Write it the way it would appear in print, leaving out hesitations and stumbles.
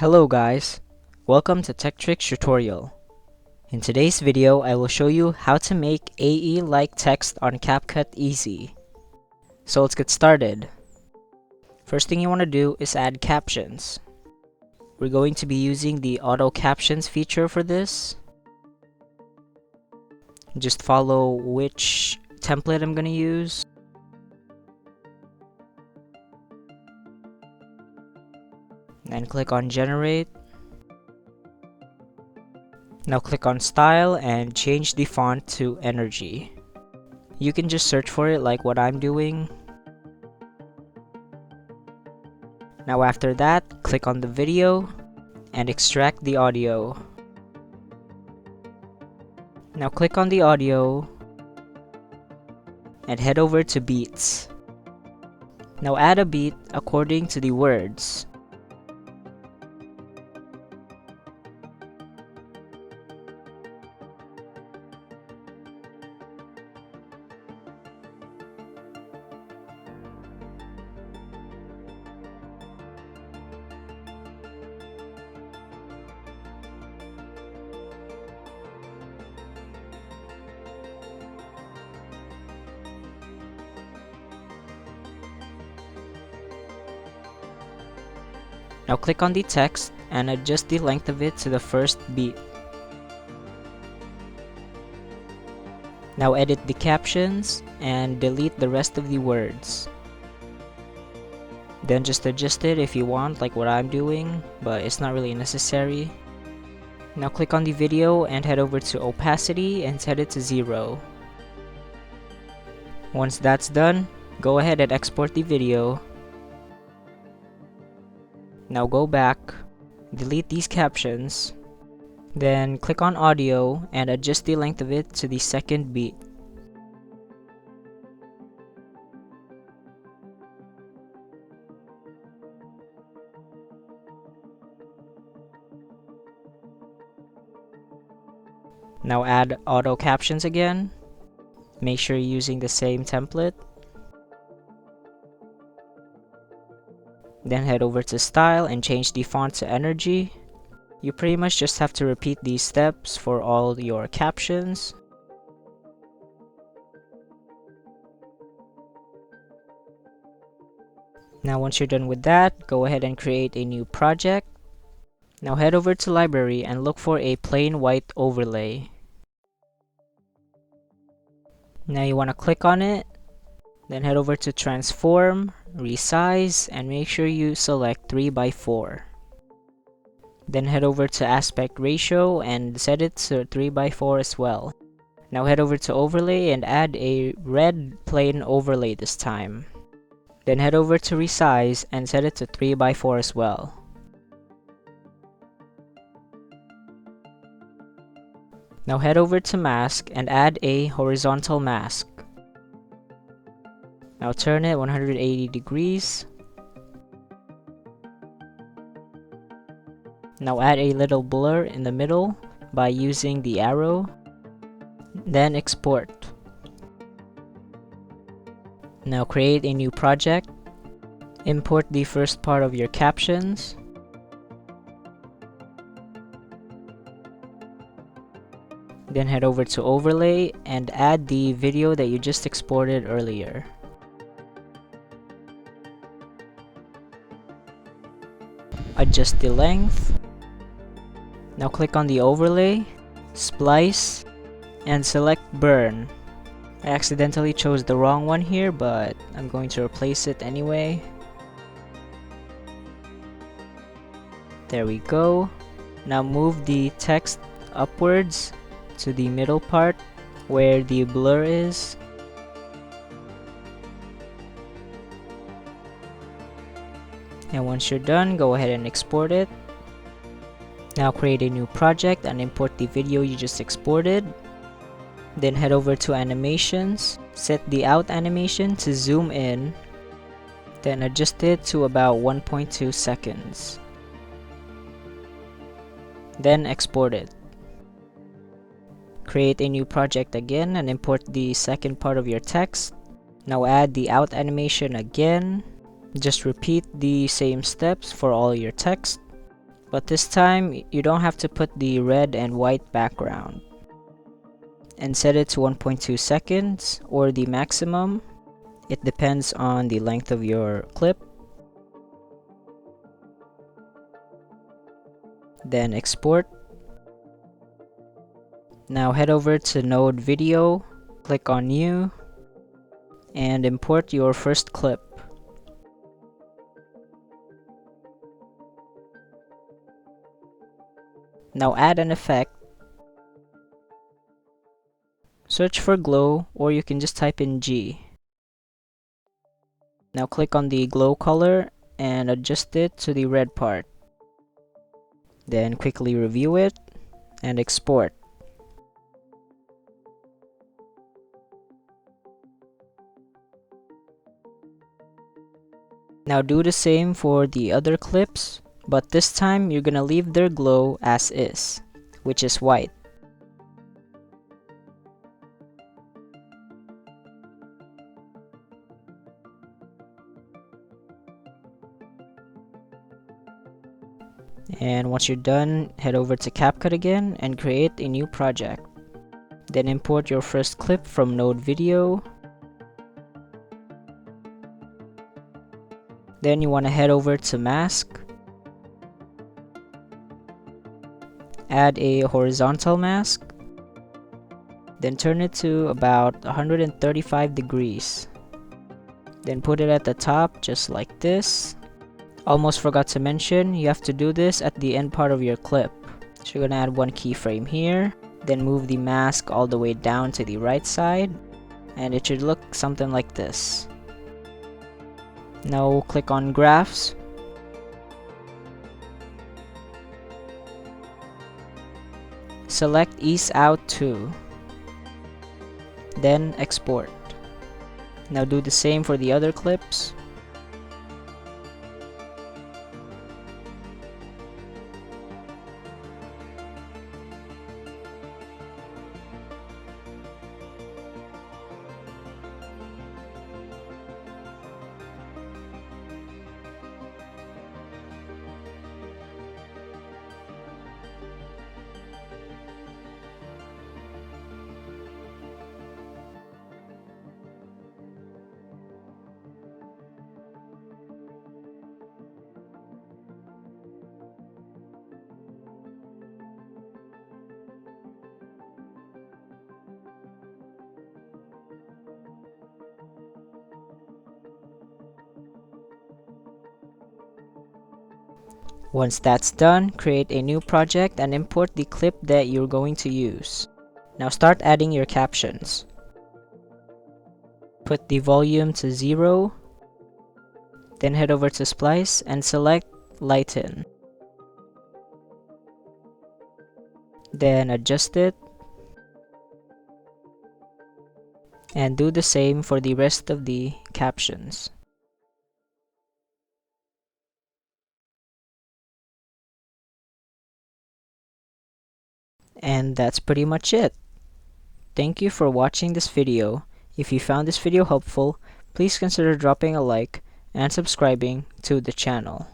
Hello guys, welcome to Tech Tricks tutorial. In today's video, I will show you how to make AE-like text on CapCut easy. So let's get started. First thing you want to do is add captions. We're going to be using the auto captions feature for this. Just follow which template I'm going to use. And click on generate. Now click on style and change the font to energy. You can just search for it like what I'm doing. Now after that, click on the video and extract the audio. Now click on the audio and head over to beats. Now add a beat according to the words. Now click on the text and adjust the length of it to the first beat. Now edit the captions and delete the rest of the words. Then just adjust it if you want, like what I'm doing, but it's not really necessary. Now click on the video and head over to opacity and set it to 0. Once that's done, go ahead and export the video. Now go back, delete these captions, then click on audio and adjust the length of it to the second beat. Now add auto captions again. Make sure you're using the same template. Then head over to style and change the font to energy. You pretty much just have to repeat these steps for all your captions. Now once you're done with that, go ahead and create a new project. Now head over to library and look for a plain white overlay. Now you want to click on it, then head over to transform, resize, and make sure you select 3:4. Then head over to aspect ratio and set it to 3:4 as well. Now head over to overlay and add a red plain overlay this time. Then head over to resize and set it to 3:4 as well. Now head over to mask and add a horizontal mask. Now turn it 180 degrees. Now add a little blur in the middle by using the arrow. Then export. Now create a new project. Import the first part of your captions. Then head over to overlay and add the video that you just exported earlier. Adjust the length. Now click on the overlay, splice, and select burn. I accidentally chose the wrong one here, but I'm going to replace it anyway. There we go. Now move the text upwards to the middle part where the blur is. And once you're done, go ahead and export it. Now create a new project and import the video you just exported. Then head over to animations, set the out animation to zoom in, then adjust it to about 1.2 seconds. Then export it. Create a new project again and import the second part of your text. Now add the out animation again. Just repeat the same steps for all your text. But this time, you don't have to put the red and white background. And set it to 1.2 seconds or the maximum. It depends on the length of your clip. Then export. Now head over to Node Video, click on New, and import your first clip. Now add an effect. Search for glow, or you can just type in G. Now click on the glow color and adjust it to the red part. Then quickly review it and export. Now do the same for the other clips, but this time you're gonna leave their glow as is, which is white. And once you're done, head over to CapCut again and create a new project. Then import your first clip from Node Video. Then you want to head over to Mask. Add a horizontal mask. Then turn it to about 135 degrees. Then put it at the top just like this. Almost forgot to mention, you have to do this at the end part of your clip. So you're gonna add one keyframe here, then move the mask all the way down to the right side, and it should look something like this. Now click on Graphs. Select Ease Out to, then export. Now do the same for the other clips. Once that's done, create a new project and import the clip that you're going to use. Now start adding your captions. Put the volume to 0, then head over to Splice and select Lighten. Then adjust it, and do the same for the rest of the captions. And that's pretty much it. Thank you for watching this video. If you found this video helpful, please consider dropping a like and subscribing to the channel.